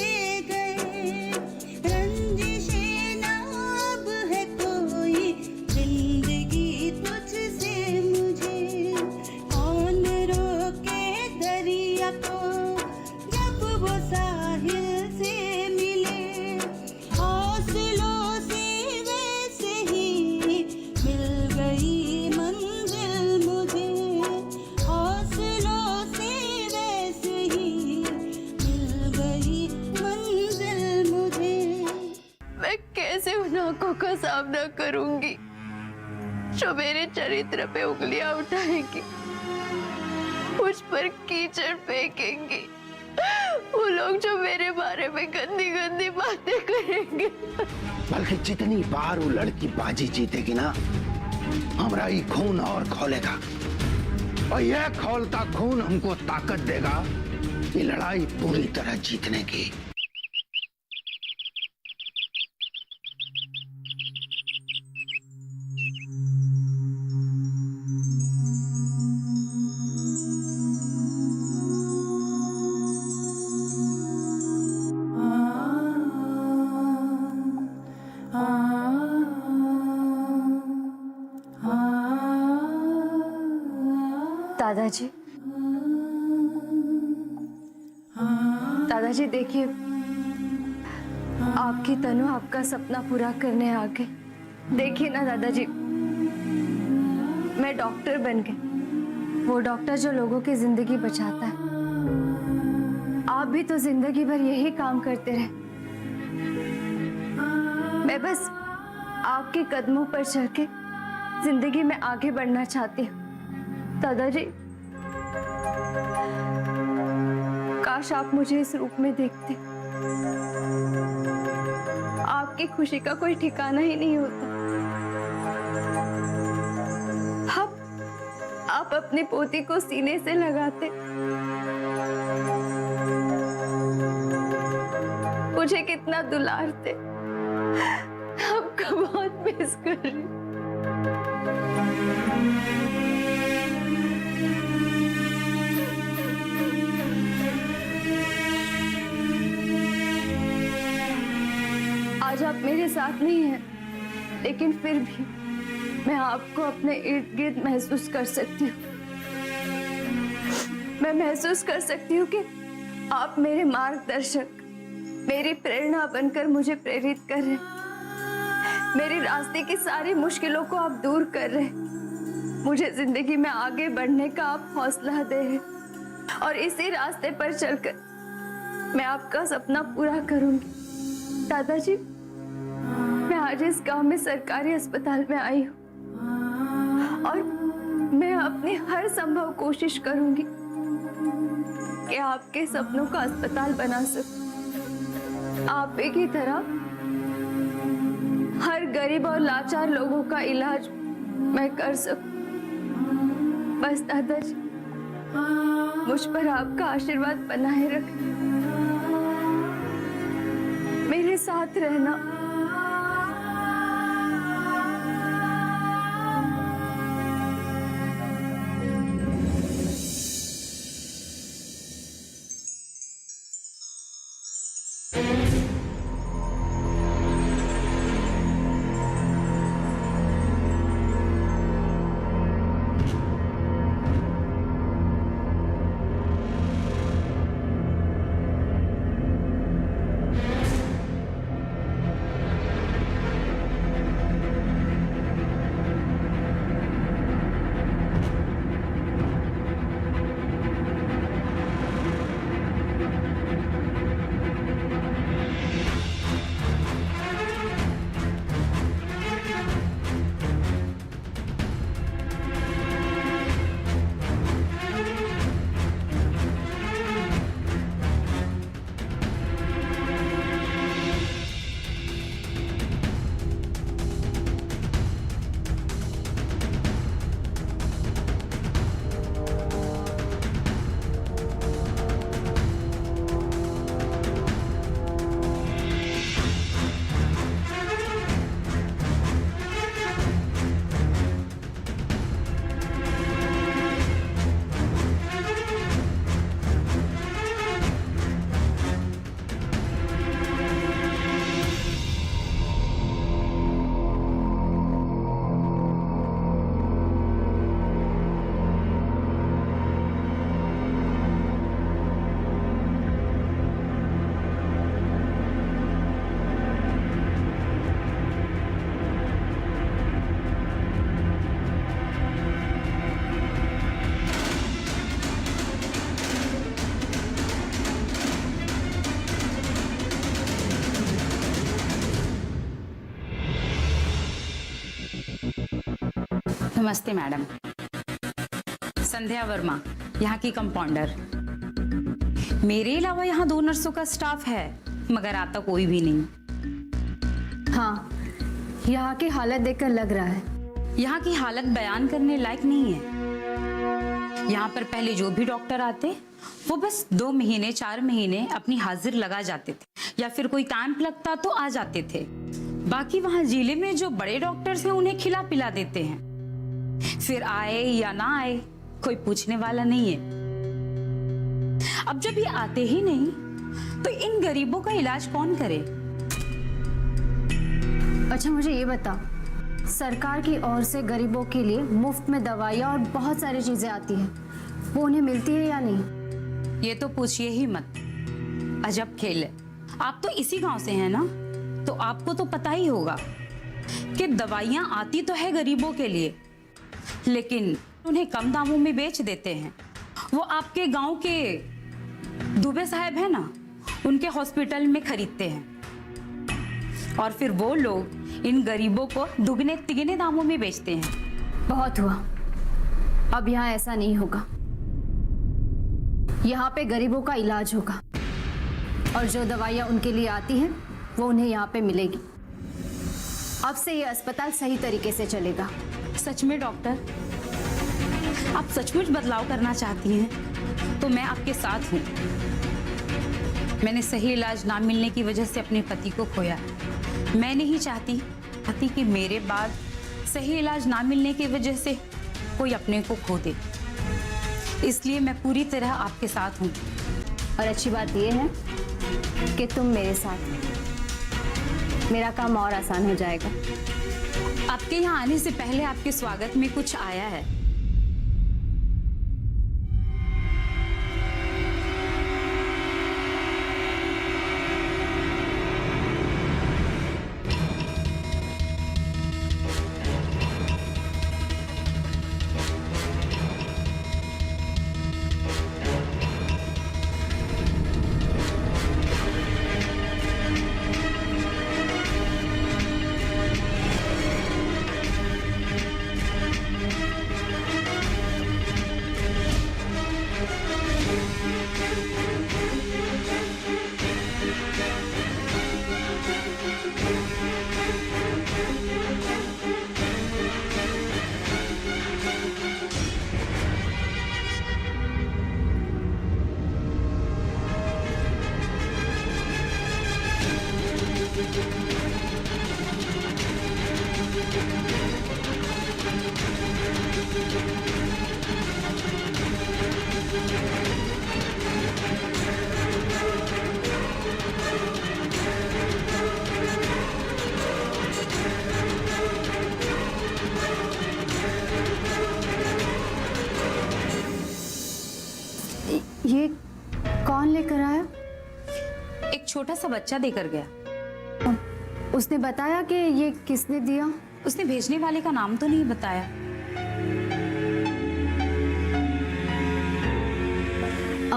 दे गए। रंजिशें ना अब है कोई, जिंदगी तुझसे मुझे। कौन रोके दरिया को जब वो साहिल से मिले। हौसलों से वैसे ही मिल गई मंजिल मुझे। हौसलों से वैसे ही मिल गई मंजिल मुझे। मैं कैसे उन आंखों का सामना करूंगी जो मेरे चरित्र पे उंगलियां उठाएंगी, मुझ पर कीचड़ फेंकेंगी, वो लोग जो मेरे बारे में गंदी गंदी बातें करेंगे। बल्कि जितनी बार वो लड़की बाजी जीतेगी ना, हमारा ही खून और खोलेगा, और यह खोलता खून हमको ताकत देगा ये लड़ाई पूरी तरह जीतने की। दादाजी, दादाजी देखिए, आपकी तनु आपका सपना पूरा करने आ गई। देखिए ना दादाजी, मैं डॉक्टर बन गई, वो डॉक्टर जो लोगों की जिंदगी बचाता है। आप भी तो जिंदगी भर यही काम करते रहे। मैं बस आपके कदमों पर चल के जिंदगी में आगे बढ़ना चाहती हूँ। दादाजी, काश आप मुझे इस रूप में देखते। आपकी खुशी का कोई ठिकाना ही नहीं होता। आप अपनी पोती को सीने से लगाते, मुझे कितना दुलारते। आपका बहुत मिस कर रही हूँ। आज आप मेरे साथ नहीं हैं, लेकिन फिर भी मैं आपको अपने इर्द गिर्द महसूस कर सकती हूँ। मैं महसूस कर सकती हूँ कि आप मेरे मार्गदर्शक, मेरी प्रेरणा बनकर मुझे प्रेरित कर रहे हैं। मेरे रास्ते की सारी मुश्किलों को आप दूर कर रहे हैं। मुझे जिंदगी में आगे बढ़ने का आप हौसला दे रहे हैं, और इसी रास्ते पर चलकर मैं आपका सपना पूरा करूंगी। दादाजी, मैं आज इस गांव में सरकारी अस्पताल में आई हूँ, और मैं अपनी हर संभव कोशिश करूंगी कि आपके सपनों का अस्पताल बना सकूं। आप की तरह हर गरीब और लाचार लोगों का इलाज मैं कर सकूं। बस दादाजी, मुझ पर आपका आशीर्वाद बनाए रखें, मेरे साथ रहना। नमस्ते मैडम। संध्या वर्मा, यहाँ की कंपाउंडर। मेरे अलावा यहाँ 2 नर्सों का स्टाफ है, मगर आता कोई भी नहीं। हाँ, यहाँ की हालत देखकर लग रहा है। यहाँ की हालत बयान करने लायक नहीं है। यहाँ पर पहले जो भी डॉक्टर आते वो बस 2 महीने 4 महीने अपनी हाजिर लगा जाते थे, या फिर कोई कैंप लगता तो आ जाते थे। बाकी वहाँ जिले में जो बड़े डॉक्टर्स हैं उन्हें खिला पिला देते हैं, फिर आए या ना आए कोई पूछने वाला नहीं है। अब जब ये आते ही नहीं तो इन गरीबों का इलाज कौन करे? अच्छा मुझे ये बता, सरकार की ओर से गरीबों के लिए मुफ्त में दवाइयाँ और बहुत सारी चीजें आती हैं, वो उन्हें मिलती है या नहीं? ये तो पूछिए ही मत। अजब खेल है। आप तो इसी गांव से हैं ना, तो आपको तो पता ही होगा कि दवाइयाँ आती तो है गरीबों के लिए, लेकिन उन्हें कम दामों में बेच देते हैं। वो आपके गांव के दुबे साहब है ना, उनके हॉस्पिटल में खरीदते हैं और फिर वो लोग इन गरीबों को दुगने तिगने दामों में बेचते हैं। बहुत हुआ, अब यहाँ ऐसा नहीं होगा। यहाँ पे गरीबों का इलाज होगा और जो दवाइयाँ उनके लिए आती हैं वो उन्हें यहाँ पे मिलेगी। अब से ये अस्पताल सही तरीके से चलेगा। सच में डॉक्टर, आप सचमुच बदलाव करना चाहती हैं तो मैं आपके साथ हूँ। मैंने सही इलाज ना मिलने की वजह से अपने पति को खोया। मैं नहीं चाहती कि मेरे बाद सही इलाज ना मिलने की वजह से कोई अपने को खो दे, इसलिए मैं पूरी तरह आपके साथ हूँ। और अच्छी बात यह है कि तुम मेरे साथ हो, मेरा काम और आसान हो जाएगा। आपके यहाँ आने से पहले आपके स्वागत में कुछ आया है। ये कौन लेकर आया? एक छोटा सा बच्चा देकर गया। उसने बताया कि ये किसने दिया? उसने भेजने वाले का नाम तो नहीं बताया।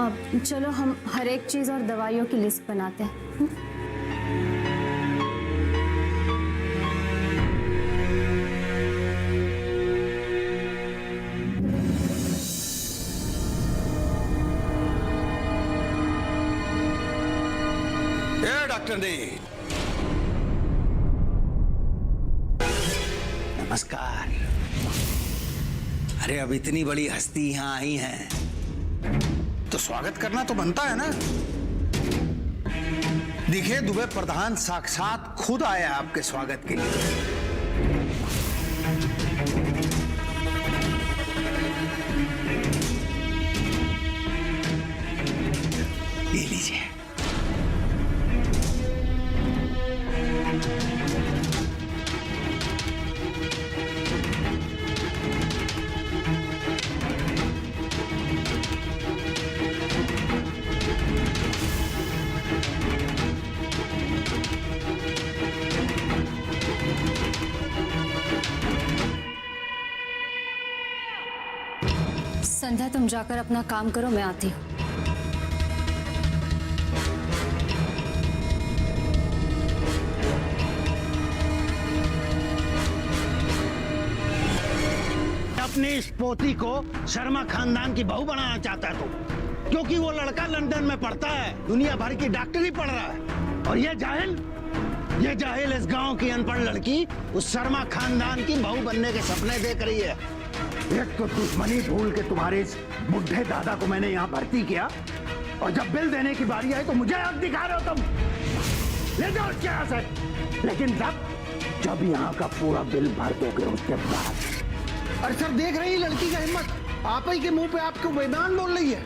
अब चलो हम हर एक चीज और दवाइयों की लिस्ट बनाते हैं। डॉक्टर ने नमस्कार। अरे अब इतनी बड़ी हस्ती यहाँ आई है तो स्वागत करना तो बनता है ना। दिखे दुबे प्रधान साक्षात खुद आया आपके स्वागत के लिए। ये लीजिए। संध्या तुम जाकर अपना काम करो, मैं आती हूँ। अपनी इस पोती को शर्मा खानदान की बहू बनाना चाहता है तू, क्योंकि वो लड़का लंदन में पढ़ता है, दुनिया भर की डॉक्टरी पढ़ रहा है, और ये जाहिल इस गांव की अनपढ़ लड़की उस शर्मा खानदान की बहू बनने के सपने देख रही है। एक तो दुश्मनी भूल के तुम्हारे इस बुढ़े दादा को मैंने यहाँ भर्ती किया, और जब बिल देने की बारी आई तो मुझे आग दिखा रहे हो तुम। ले जाओ उसके यहाँ से। लेकिन जब यहाँ का पूरा बिल भर दोगे उसके बाद। अरे सर, देख रही लड़की का हिम्मत, आप ही के मुंह पे आपको बेईमान बोल रही है।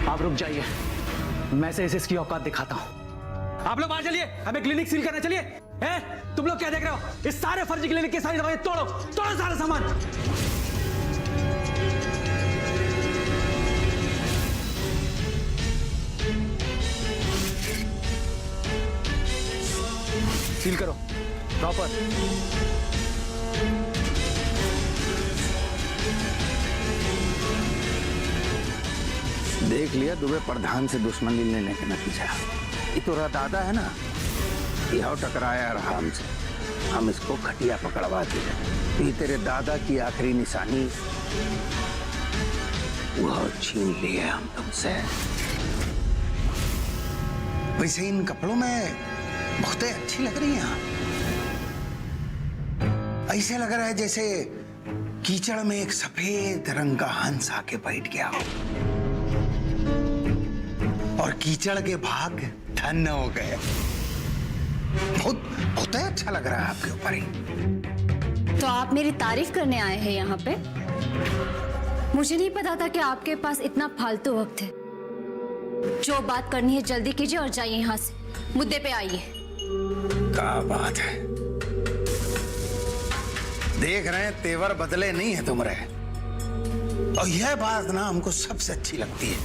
आप रुक जाइए, मैं से इसकी औकात दिखाता हूं। आप लोग बाहर चलिए, हमें क्लिनिक सील करना। चलिए। हैं? तुम लोग क्या देख रहे हो? इस सारे फर्जी क्लिनिक की सारी दवाइयां तोड़ो सारा सामान। सील करो प्रॉपर। देख लिया दुबे प्रधान से दुश्मनी लेने का नतीजा। ये तो दादा है ना, यह टकराया रहा हमसे, हम इसको खटिया पकड़वा दिए। ये तेरे दादा की आखिरी निशानी वह छीन लिए हम तुमसे। वैसे इन कपड़ों में बहुत अच्छी लग रही हैं आप। ऐसे लग रहा है जैसे कीचड़ में एक सफेद रंग का हंस आके बैठ गया हो और कीचड़ के भाग धन्य हो गए। बहुत अच्छा लग रहा है आपके ऊपर ही। तो आप मेरी तारीफ करने आए हैं यहाँ पे? मुझे नहीं पता था कि आपके पास इतना फालतू वक्त है। जो बात करनी है जल्दी कीजिए और जाइए यहाँ से, मुद्दे पे आइए। क्या बात है, देख रहे हैं तेवर बदले नहीं है तुम्हारे, और यह बात ना हमको सबसे अच्छी लगती है।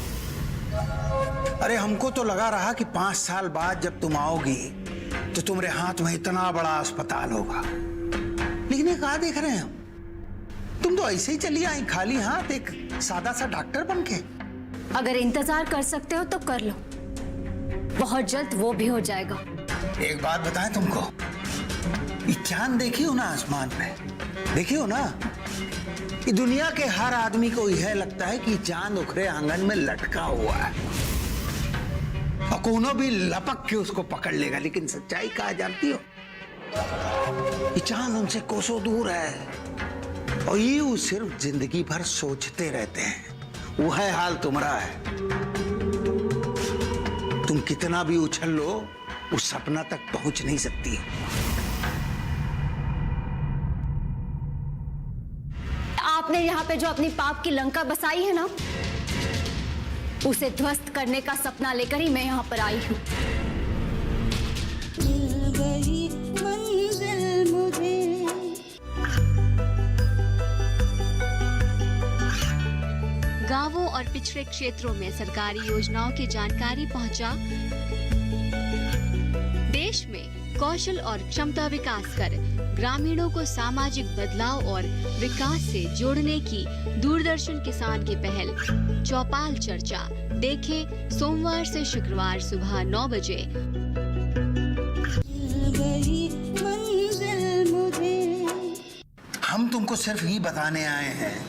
अरे हमको तो लगा रहा कि 5 साल बाद जब तुम आओगी तो तुम्हारे हाथ में इतना बड़ा अस्पताल होगा, लेकिन ये कहाँ देख रहे हैं हम? तुम तो ऐसे ही चली आई खाली हाथ, एक सादा सा डॉक्टर बन के। अगर इंतजार कर सकते हो तो कर लो, बहुत जल्द वो भी हो जाएगा। एक बात बताएं तुमको, ये चांद देखी हो ना आसमान में, देखी हो ना? ये दुनिया के हर आदमी को यह लगता है कि चांद उखरे आंगन में लटका हुआ है और कोनो भी लपक के उसको पकड़ लेगा, लेकिन सच्चाई कहा जानती हो? ये चांद उनसे कोसों दूर है और ये वो सिर्फ जिंदगी भर सोचते रहते हैं। वो है हाल तुम्हारा है। तुम कितना भी उछल लो, उस सपना तक पहुंच नहीं सकती। आपने यहाँ पे जो अपनी पाप की लंका बसाई है ना, उसे ध्वस्त करने का सपना लेकर ही मैं यहाँ पर आई हूँ। मिल गई मंजिल मुझे। गांवों और पिछड़े क्षेत्रों में सरकारी योजनाओं की जानकारी पहुंचा। देश में कौशल और क्षमता विकास कर ग्रामीणों को सामाजिक बदलाव और विकास से जोड़ने की दूरदर्शन किसान की पहल चौपाल चर्चा देखें सोमवार से शुक्रवार सुबह 9 बजे। मिल गई मंजिल मुझे। हम तुमको सिर्फ ये बताने आए हैं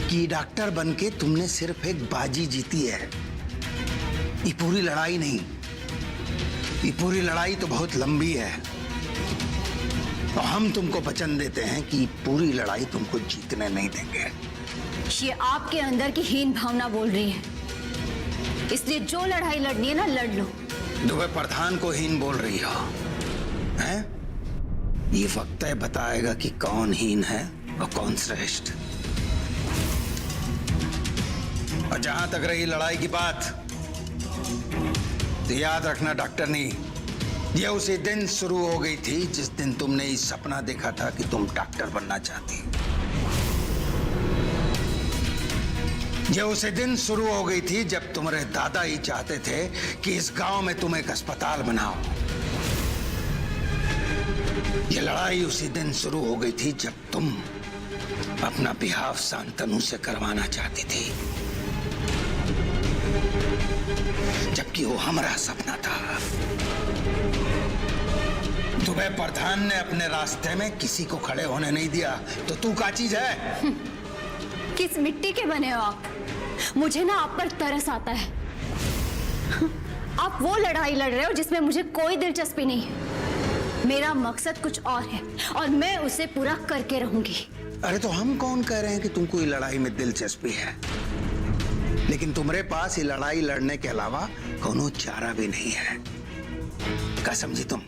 कि डॉक्टर बनके तुमने सिर्फ एक बाजी जीती है। ये पूरी लड़ाई नहीं, ये पूरी लड़ाई तो बहुत लंबी है और हम तुमको वचन देते हैं कि पूरी लड़ाई तुमको जीतने नहीं देंगे। ये आपके अंदर की हीन भावना बोल रही है, इसलिए जो लड़ाई लड़नी है ना, लड़ लो। दुबे प्रधान को हीन बोल रही हो, हैं? ये वक्त तय बताएगा कि कौन हीन है और कौन श्रेष्ठ। और जहां तक रही लड़ाई की बात, तो याद रखना डॉक्टर नहीं, ये उसी दिन शुरू हो गई थी जिस दिन तुमने ये सपना देखा था कि तुम डॉक्टर बनना चाहती। ये उसी दिन शुरू हो गई थी जब तुम्हारे दादा ही चाहते थे कि इस गांव में तुम एक अस्पताल बनाओ। ये लड़ाई उसी दिन शुरू हो गई थी जब तुम अपना बिहाव शांतनु से करवाना चाहती थी, जबकि वो हमारा सपना था। तुम्हें प्रधान ने अपने रास्ते में किसी को खड़े होने नहीं दिया, तो तू क्या चीज है? किस मिट्टी के बने हो आप? मुझे ना आप पर तरस आता है। आप वो लड़ाई लड़ रहे हो जिसमें मुझे कोई दिलचस्पी नहीं है। मेरा मकसद कुछ और है और मैं उसे पूरा करके रहूंगी। अरे तो हम कौन कह रहे हैं कि तुमको ये लड़ाई में दिलचस्पी है, लेकिन तुम्हारे पास ये लड़ाई लड़ने के अलावा कोनो चारा भी नहीं है। क्या समझी तुम?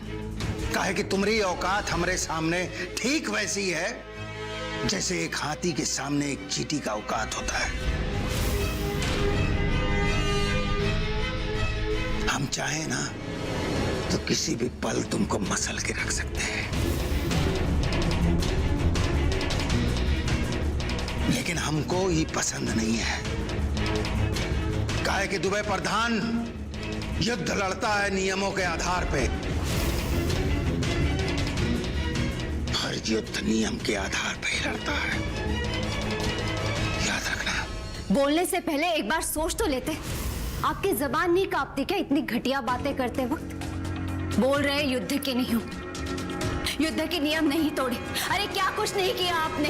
काहे कि तुम्हारी औकात हमारे सामने ठीक वैसी है जैसे एक हाथी के सामने एक चींटी का औकात होता है। हम चाहे ना तो किसी भी पल तुमको मसल के रख सकते हैं, लेकिन हमको ये पसंद नहीं है। काहे कि दुबई प्रधान युद्ध लड़ता है नियमों के आधार पे। हर युद्ध नियम के आधार पे ही लड़ता है, याद रखना। बोलने से पहले एक बार सोच तो लेते। आपकी जबान नहीं कांपती क्या इतनी घटिया बातें करते वक्त? बोल रहे युद्ध के नहीं हो, युद्ध के नियम नहीं तोड़े। अरे क्या कुछ नहीं किया आपने,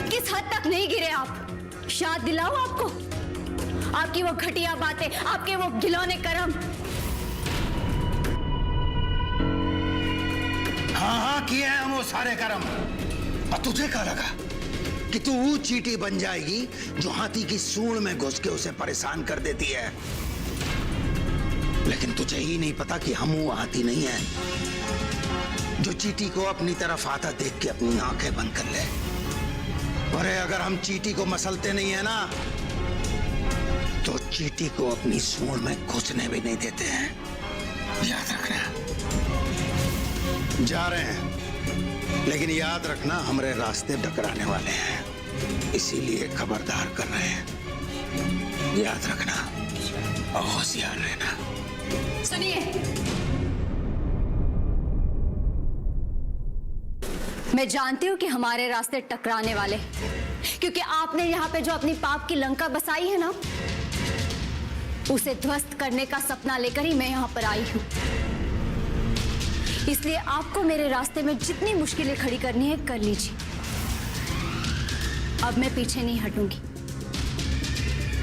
किस हद तक नहीं गिरे आप? शाद दिलाओ आपको आपकी वो घटिया बातें, आपके वो घिनौने कर्म। हाँ किए हैं हम वो सारे कर्म। और तुझे क्या लगा कि तू वो चींटी बन जाएगी जो हाथी की सूंड में घुस के उसे परेशान कर देती है? लेकिन तुझे ही नहीं पता कि हम वो हाथी नहीं है जो चींटी को अपनी तरफ आता देख के अपनी आंखें बंद कर ले। अरे अगर हम चींटी को मसलते नहीं है ना तो चींटी को अपनी सूंड में घुसने भी नहीं देते हैं, याद रखना। जा रहे हैं, लेकिन याद रखना हमारे रास्ते टकराने वाले हैं, इसीलिए खबरदार कर रहे हैं। याद रखना और होशियार रहना। सुनिए, मैं जानती हूँ कि हमारे रास्ते टकराने वाले, क्योंकि आपने यहाँ पे जो अपनी पाप की लंका बसाई है ना, उसे ध्वस्त करने का सपना लेकर ही मैं यहाँ पर आई हूँ। इसलिए आपको मेरे रास्ते में जितनी मुश्किलें खड़ी करनी है कर लीजिए। अब मैं पीछे नहीं हटूंगी।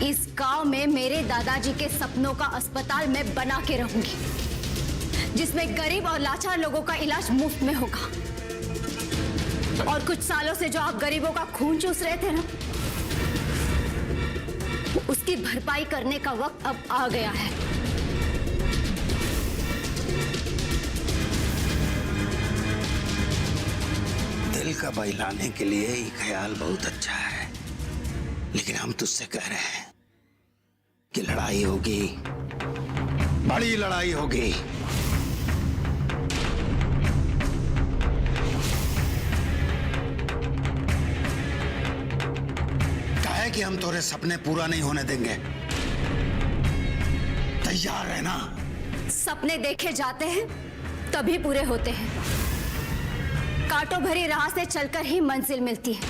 इस गांव में मेरे दादाजी के सपनों का अस्पताल मैं बना के रहूंगी, जिसमें गरीब और लाचार लोगों का इलाज मुफ्त में होगा। और कुछ सालों से जो आप गरीबों का खून चूस रहे थे ना, उसकी भरपाई करने का वक्त अब आ गया है। दिल का बहलाने के लिए ये ख्याल बहुत अच्छा है, लेकिन हम तुझसे कह रहे हैं कि लड़ाई होगी, बड़ी लड़ाई होगी। काहे कि हम तोरे सपने पूरा नहीं होने देंगे। तैयार है ना? सपने देखे जाते हैं तभी पूरे होते हैं। कांटों भरी राह से चलकर ही मंजिल मिलती है,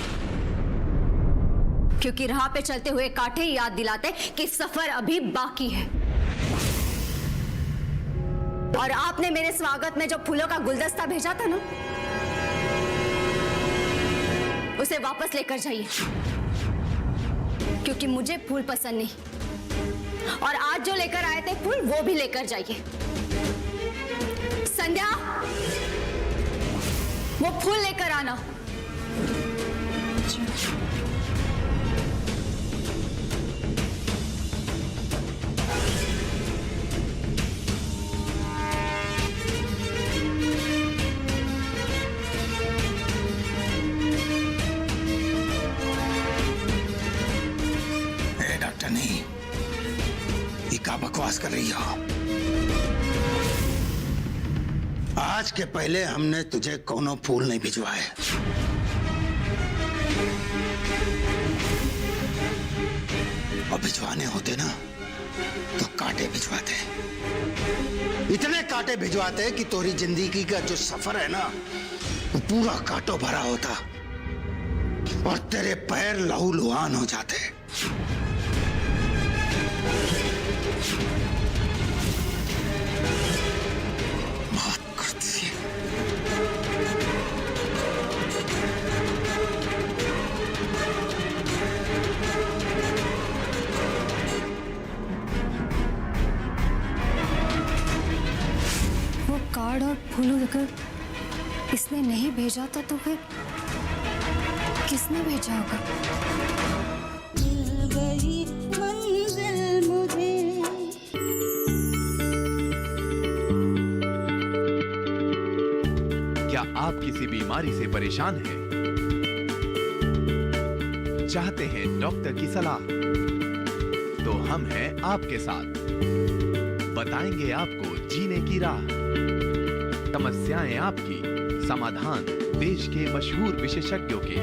क्योंकि राह पे चलते हुए कांटे याद दिलाते कि सफर अभी बाकी है। और आपने मेरे स्वागत में जो फूलों का गुलदस्ता भेजा था ना, उसे वापस लेकर जाइए, क्योंकि मुझे फूल पसंद नहीं। और आज जो लेकर आए थे फूल, वो भी लेकर जाइए। संध्या, वो फूल लेकर आना। ए डॉक्टर नहीं, ये क्या बकवास कर रही हो? आज के पहले हमने तुझे कोनो फूल नहीं भिजवाए। और भिजवाने होते ना तो कांटे भिजवाते, इतने कांटे भिजवाते कि तोरी जिंदगी का जो सफर है ना, वो पूरा कांटों भरा होता और तेरे पैर लहूलुहान हो जाते। कार्ड और फूल अगर इसने नहीं भेजा था तो फिर किसने भेजा होगा? मिल गई मंजिल मुझे। क्या आप किसी बीमारी से परेशान हैं? चाहते हैं डॉक्टर की सलाह? तो हम हैं आपके साथ। बताएंगे आपको जीने की राह। समस्याएं आपकी, समाधान देश के मशहूर विशेषज्ञों के।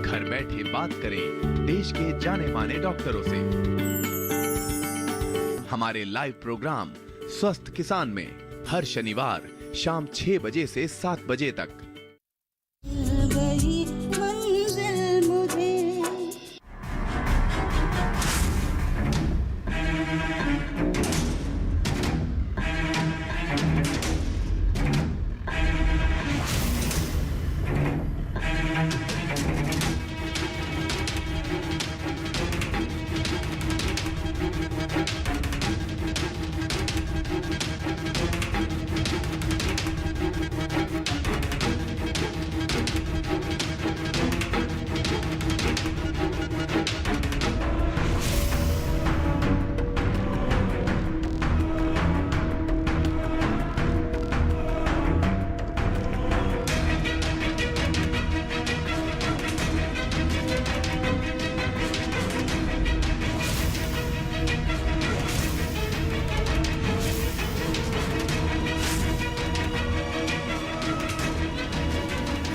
घर बैठे बात करें देश के जाने माने डॉक्टरों से। हमारे लाइव प्रोग्राम स्वस्थ किसान में हर शनिवार शाम 6 बजे से 7 बजे तक। मिल गई मंजिल मुझे।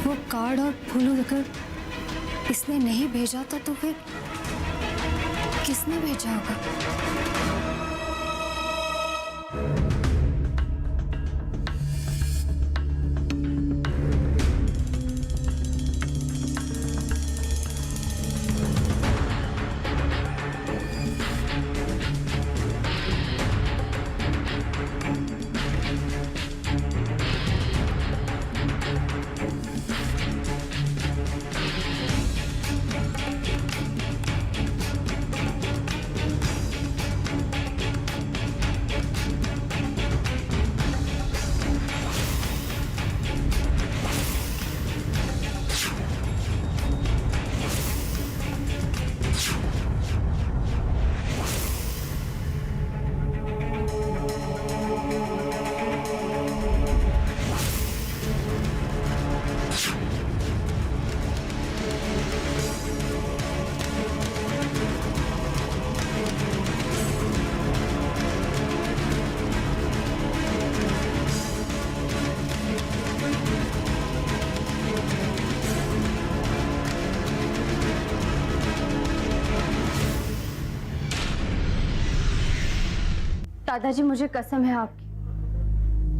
वो कार्ड और फूल अगर इसने नहीं भेजा था तो फिर किसने भेजा होगा? दादाजी, मुझे कसम है आपकी,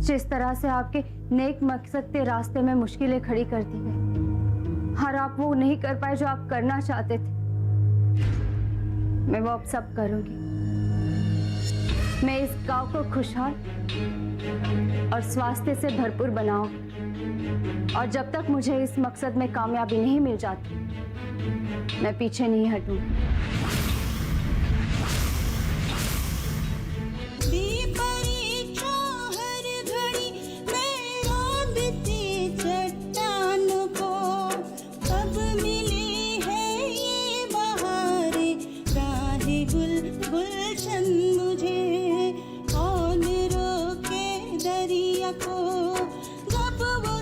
जिस तरह से आपके नेक मकसद के रास्ते में मुश्किलें खड़ी कर दी गई, हर आप वो नहीं कर पाए जो आप करना चाहते थे, मैं वो अब सब करूंगी। मैं इस गांव को खुशहाल और स्वास्थ्य से भरपूर बनाऊंगी, और जब तक मुझे इस मकसद में कामयाबी नहीं मिल जाती, मैं पीछे नहीं हटूंगी। कब मिली है ये बहारें, राह